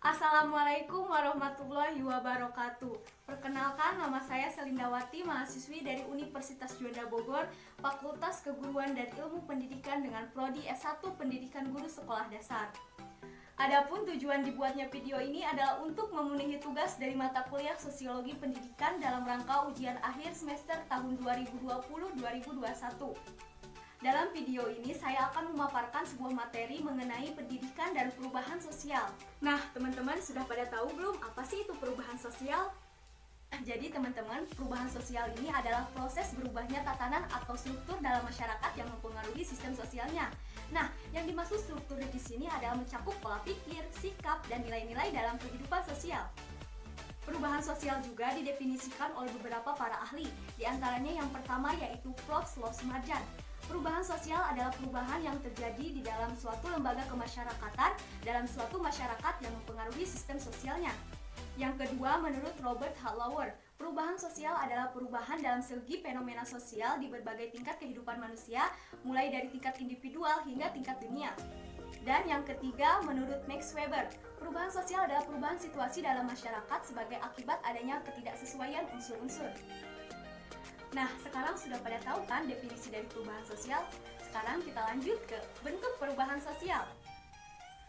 Assalamualaikum warahmatullahi wabarakatuh. Perkenalkan, nama saya Selindawati, mahasiswi dari Universitas Juanda Bogor, Fakultas Keguruan dan Ilmu Pendidikan dengan Prodi S1 Pendidikan Guru Sekolah Dasar. Adapun tujuan dibuatnya video ini adalah untuk memenuhi tugas dari mata kuliah Sosiologi Pendidikan dalam rangka ujian akhir semester tahun 2020-2021. Dalam video ini saya akan memaparkan sebuah materi mengenai pendidikan dan perubahan sosial. Nah, teman-teman sudah pada tahu belum apa sih itu perubahan sosial? Jadi teman-teman, perubahan sosial ini adalah proses berubahnya tatanan atau struktur dalam masyarakat yang mempengaruhi sistem sosialnya. Nah, yang dimaksud struktur di sini adalah mencakup pola pikir, sikap, dan nilai-nilai dalam kehidupan sosial. Perubahan sosial juga didefinisikan oleh beberapa para ahli, di antaranya yang pertama yaitu Prof. Sumarjan. Perubahan sosial adalah perubahan yang terjadi di dalam suatu lembaga kemasyarakatan dalam suatu masyarakat yang mempengaruhi sistem sosialnya. Yang kedua, menurut Robert Hallauer, perubahan sosial adalah perubahan dalam segi fenomena sosial di berbagai tingkat kehidupan manusia, mulai dari tingkat individual hingga tingkat dunia. Dan yang ketiga, menurut Max Weber, perubahan sosial adalah perubahan situasi dalam masyarakat sebagai akibat adanya ketidaksesuaian unsur-unsur. Nah, sekarang sudah pada tahu kan definisi dari perubahan sosial? Sekarang kita lanjut ke bentuk perubahan sosial.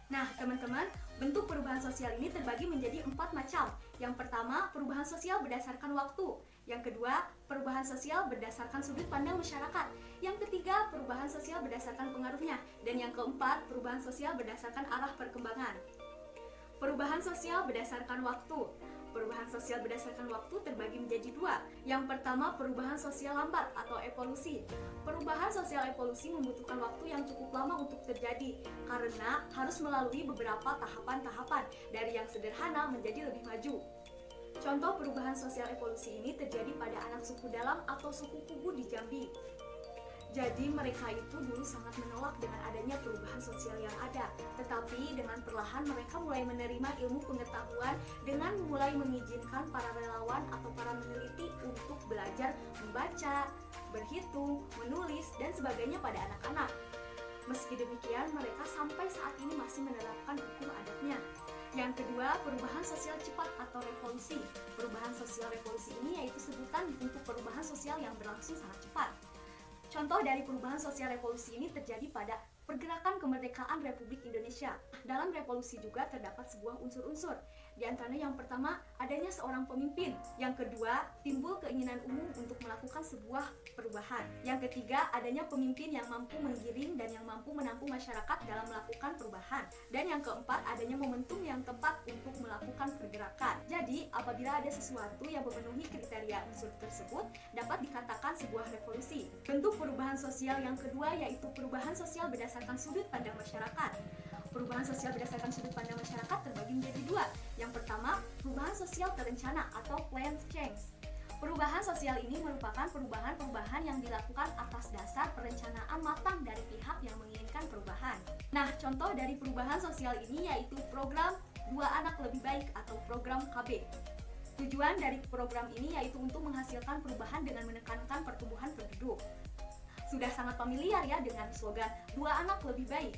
Nah, teman-teman, bentuk perubahan sosial ini terbagi menjadi 4 macam. Yang pertama, perubahan sosial berdasarkan waktu. Yang kedua, perubahan sosial berdasarkan sudut pandang masyarakat. Yang ketiga, perubahan sosial berdasarkan pengaruhnya. Dan yang keempat, perubahan sosial berdasarkan arah perkembangan. Perubahan sosial berdasarkan waktu. Perubahan sosial berdasarkan waktu terbagi menjadi 2. Yang pertama, perubahan sosial lambat atau evolusi. Perubahan sosial evolusi membutuhkan waktu yang cukup lama untuk terjadi karena harus melalui beberapa tahapan-tahapan dari yang sederhana menjadi lebih maju. Contoh perubahan sosial evolusi ini terjadi pada anak suku dalam atau suku Pugu di Jambi. Jadi mereka itu dulu sangat menolak dengan adanya perubahan sosial yang ada. Tetapi dengan perlahan mereka mulai menerima ilmu pengetahuan dengan mulai mengizinkan para relawan atau para peneliti untuk belajar membaca, berhitung, menulis, dan sebagainya pada anak-anak. Meski demikian, mereka sampai saat ini masih menerapkan hukum adatnya. Yang kedua, perubahan sosial cepat atau revolusi. Perubahan sosial revolusi ini yaitu sebutan untuk perubahan sosial yang berlangsung sangat cepat. Contoh dari perubahan sosial revolusi ini terjadi pada pergerakan kemerdekaan Republik Indonesia. Dalam revolusi juga terdapat sebuah unsur-unsur. Di antaranya yang pertama, adanya seorang pemimpin. Yang kedua, timbul keinginan umum untuk melakukan sebuah perubahan. Yang ketiga, adanya pemimpin yang mampu menggiring dan yang mampu menampung masyarakat dalam melakukan perubahan. Dan yang keempat, adanya momentum yang tepat untuk melakukan pergerakan. Jadi, apabila ada sesuatu yang memenuhi kriteria unsur tersebut, dapat dikatakan sebuah revolusi. Bentuk perubahan sosial yang kedua yaitu perubahan sosial berdasarkan sudut pandang masyarakat. Perubahan sosial berdasarkan sudut pandang masyarakat terbagi menjadi 2. Yang pertama, perubahan sosial terencana atau planned change. Perubahan sosial ini merupakan perubahan-perubahan yang dilakukan atas dasar perencanaan matang dari pihak yang menginginkan perubahan. Nah, contoh dari perubahan sosial ini yaitu program 2 Anak Lebih Baik atau program KB. Tujuan dari program ini yaitu untuk menghasilkan perubahan dengan menekankan pertumbuhan penduduk. Sudah sangat familiar ya dengan slogan 2 anak lebih baik.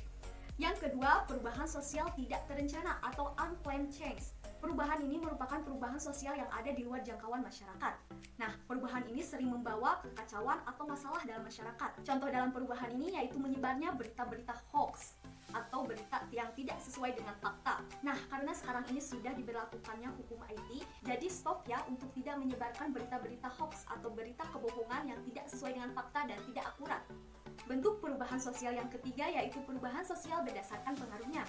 Yang kedua, perubahan sosial tidak terencana atau unplanned change. Perubahan ini merupakan perubahan sosial yang ada di luar jangkauan masyarakat. Nah, perubahan ini sering membawa kekacauan atau masalah dalam masyarakat. Contoh dalam perubahan ini yaitu menyebarnya berita-berita hoax atau berita yang tidak sesuai dengan fakta. Nah, karena sekarang ini sudah diberlakukannya hukum IT, jadi stop ya untuk tidak menyebarkan berita-berita hoax atau berita kebohongan yang tidak sesuai dengan fakta dan tidak akurat. Bentuk perubahan sosial yang ketiga yaitu perubahan sosial berdasarkan pengaruhnya.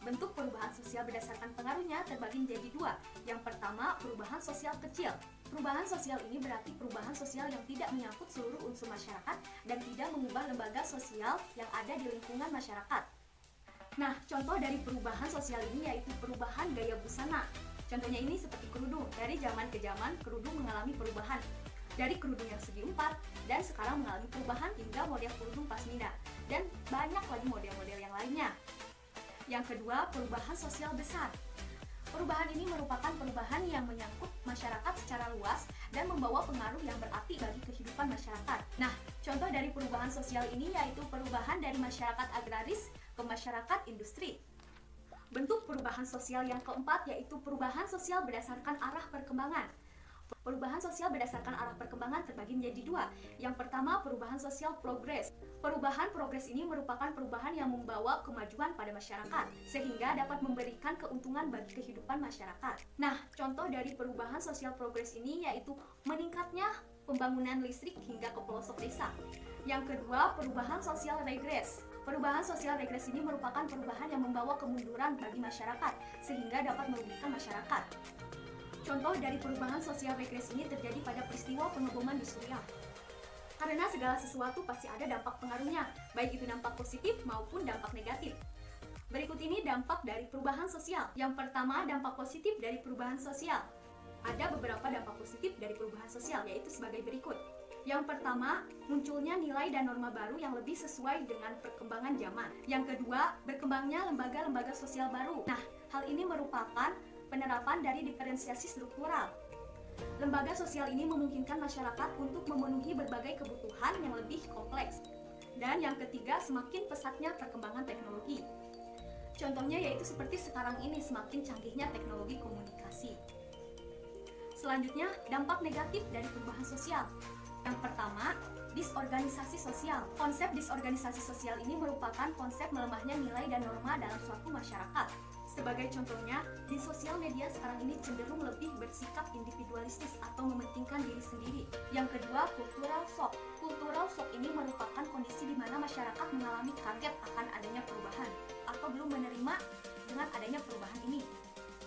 Bentuk perubahan sosial berdasarkan pengaruhnya terbagi menjadi 2. Yang pertama, perubahan sosial kecil. Perubahan sosial ini berarti perubahan sosial yang tidak menyangkut seluruh unsur masyarakat dan tidak mengubah lembaga sosial yang ada di lingkungan masyarakat. Nah, contoh dari perubahan sosial ini yaitu perubahan gaya busana. Contohnya ini seperti kerudung. Dari zaman ke zaman, kerudung mengalami perubahan. Dari kerudung yang segi 4 dan sekarang mengalami perubahan hingga model kerudung pasmina. Dan banyak lagi model-model yang lainnya. Yang kedua, perubahan sosial besar. Perubahan ini merupakan perubahan yang menyangkut masyarakat secara luas dan membawa pengaruh yang berarti bagi kehidupan masyarakat. Nah, contoh dari perubahan sosial ini yaitu perubahan dari masyarakat agraris ke masyarakat industri. Bentuk perubahan sosial yang keempat yaitu perubahan sosial berdasarkan arah perkembangan. Perubahan sosial berdasarkan arah perkembangan terbagi menjadi dua. Yang pertama, perubahan sosial progres. Perubahan progres ini merupakan perubahan yang membawa kemajuan pada masyarakat, sehingga dapat memberikan keuntungan bagi kehidupan masyarakat. Nah, contoh dari perubahan sosial progres ini yaitu meningkatnya pembangunan listrik hingga ke pelosok desa. Yang kedua, perubahan sosial regres. Perubahan sosial regres ini merupakan perubahan yang membawa kemunduran bagi masyarakat, sehingga dapat merugikan masyarakat. Contoh dari perubahan sosial regres ini terjadi pada peristiwa pengeboman di Suriah. Karena segala sesuatu pasti ada dampak pengaruhnya, baik itu dampak positif maupun dampak negatif. Berikut ini dampak dari perubahan sosial. Yang pertama, dampak positif dari perubahan sosial. Ada beberapa dampak positif dari perubahan sosial, yaitu sebagai berikut. Yang pertama, munculnya nilai dan norma baru yang lebih sesuai dengan perkembangan zaman. Yang kedua, berkembangnya lembaga-lembaga sosial baru. Nah, hal ini merupakan penerapan dari diferensiasi struktural. Lembaga sosial ini memungkinkan masyarakat untuk memenuhi berbagai kebutuhan yang lebih kompleks. Dan yang ketiga, semakin pesatnya perkembangan teknologi. Contohnya yaitu seperti sekarang ini semakin canggihnya teknologi komunikasi. Selanjutnya, dampak negatif dari perubahan sosial. Yang pertama, disorganisasi sosial. Konsep disorganisasi sosial ini merupakan konsep melemahnya nilai dan norma dalam suatu masyarakat. Sebagai contohnya, di sosial media sekarang ini cenderung lebih bersikap individualistis atau mementingkan diri sendiri. Yang kedua, cultural shock. Cultural shock ini merupakan kondisi di mana masyarakat mengalami kaget akan adanya perubahan atau belum menerima dengan adanya perubahan ini.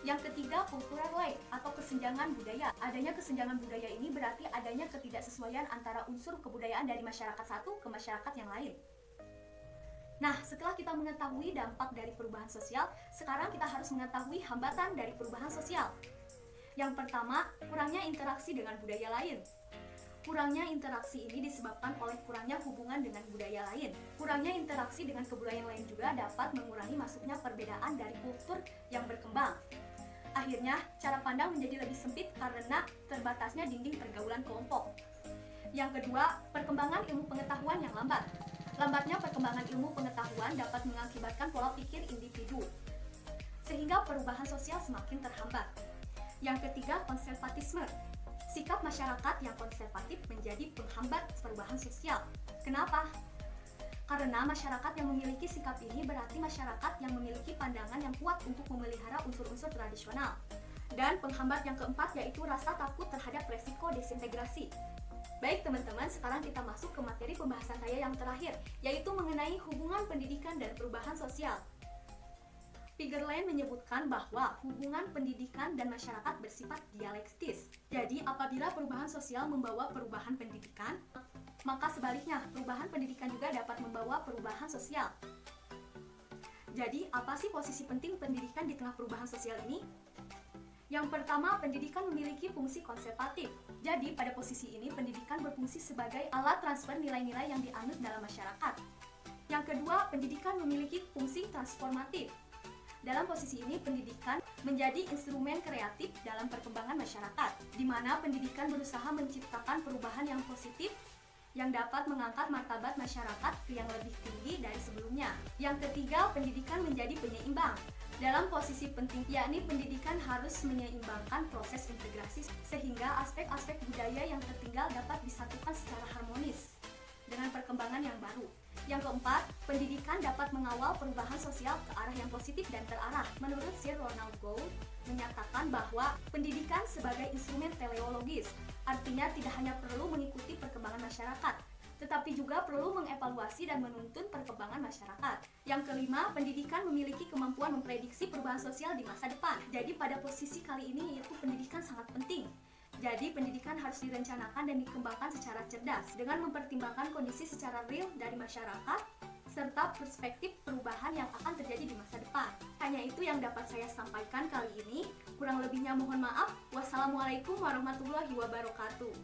Yang ketiga, cultural lag atau kesenjangan budaya. Adanya kesenjangan budaya ini berarti adanya ketidaksesuaian antara unsur kebudayaan dari masyarakat satu ke masyarakat yang lain. Nah, setelah kita mengetahui dampak dari perubahan sosial, sekarang kita harus mengetahui hambatan dari perubahan sosial. Yang pertama, kurangnya interaksi dengan budaya lain. Kurangnya interaksi ini disebabkan oleh kurangnya hubungan dengan budaya lain. Kurangnya interaksi dengan kebudayaan lain juga dapat mengurangi masuknya perbedaan dari kultur yang berkembang. Akhirnya, cara pandang menjadi lebih sempit karena terbatasnya dinding pergaulan kelompok. Yang kedua, perkembangan ilmu pengetahuan yang lambat. Lambatnya perkembangan ilmu pengetahuan dapat mengakibatkan pola pikir individu, sehingga perubahan sosial semakin terhambat. Yang ketiga, konservatisme. Sikap masyarakat yang konservatif menjadi penghambat perubahan sosial. Kenapa? Karena masyarakat yang memiliki sikap ini berarti masyarakat yang memiliki pandangan yang kuat untuk memelihara unsur-unsur tradisional. Dan penghambat yang keempat yaitu rasa takut terhadap resiko desintegrasi. Baik teman-teman, sekarang kita masuk ke materi pembahasan saya yang terakhir, yaitu mengenai hubungan pendidikan dan perubahan sosial. Pigerland menyebutkan bahwa hubungan pendidikan dan masyarakat bersifat dialektis. Jadi, apabila perubahan sosial membawa perubahan pendidikan, maka sebaliknya, perubahan pendidikan juga dapat membawa perubahan sosial. Jadi, apa sih posisi penting pendidikan di tengah perubahan sosial ini? Yang pertama, pendidikan memiliki fungsi konservatif. Jadi, pada posisi ini, pendidikan berfungsi sebagai alat transfer nilai-nilai yang dianut dalam masyarakat. Yang kedua, pendidikan memiliki fungsi transformatif. Dalam posisi ini, pendidikan menjadi instrumen kreatif dalam perkembangan masyarakat, di mana pendidikan berusaha menciptakan perubahan yang positif yang dapat mengangkat martabat masyarakat ke yang lebih tinggi dari sebelumnya. Yang ketiga, pendidikan menjadi penyeimbang. Dalam posisi penting, yakni pendidikan harus menyeimbangkan proses integrasi sehingga aspek-aspek budaya yang tertinggal dapat disatukan secara harmonis dengan perkembangan yang baru. Yang keempat, pendidikan dapat mengawal perubahan sosial ke arah yang positif dan terarah. Menurut Sir Ronald Gould, menyatakan bahwa pendidikan sebagai instrumen teleologis, artinya tidak hanya perlu mengikuti perkembangan masyarakat, tetapi juga perlu mengevaluasi dan menuntun perkembangan masyarakat. Yang kelima, pendidikan memiliki kemampuan memprediksi perubahan sosial di masa depan. Jadi pada posisi kali ini yaitu pendidikan sangat penting. Jadi pendidikan harus direncanakan dan dikembangkan secara cerdas dengan mempertimbangkan kondisi secara real dari masyarakat serta perspektif perubahan yang akan terjadi di masa depan. Hanya itu yang dapat saya sampaikan kali ini. Kurang lebihnya mohon maaf. Wassalamualaikum warahmatullahi wabarakatuh.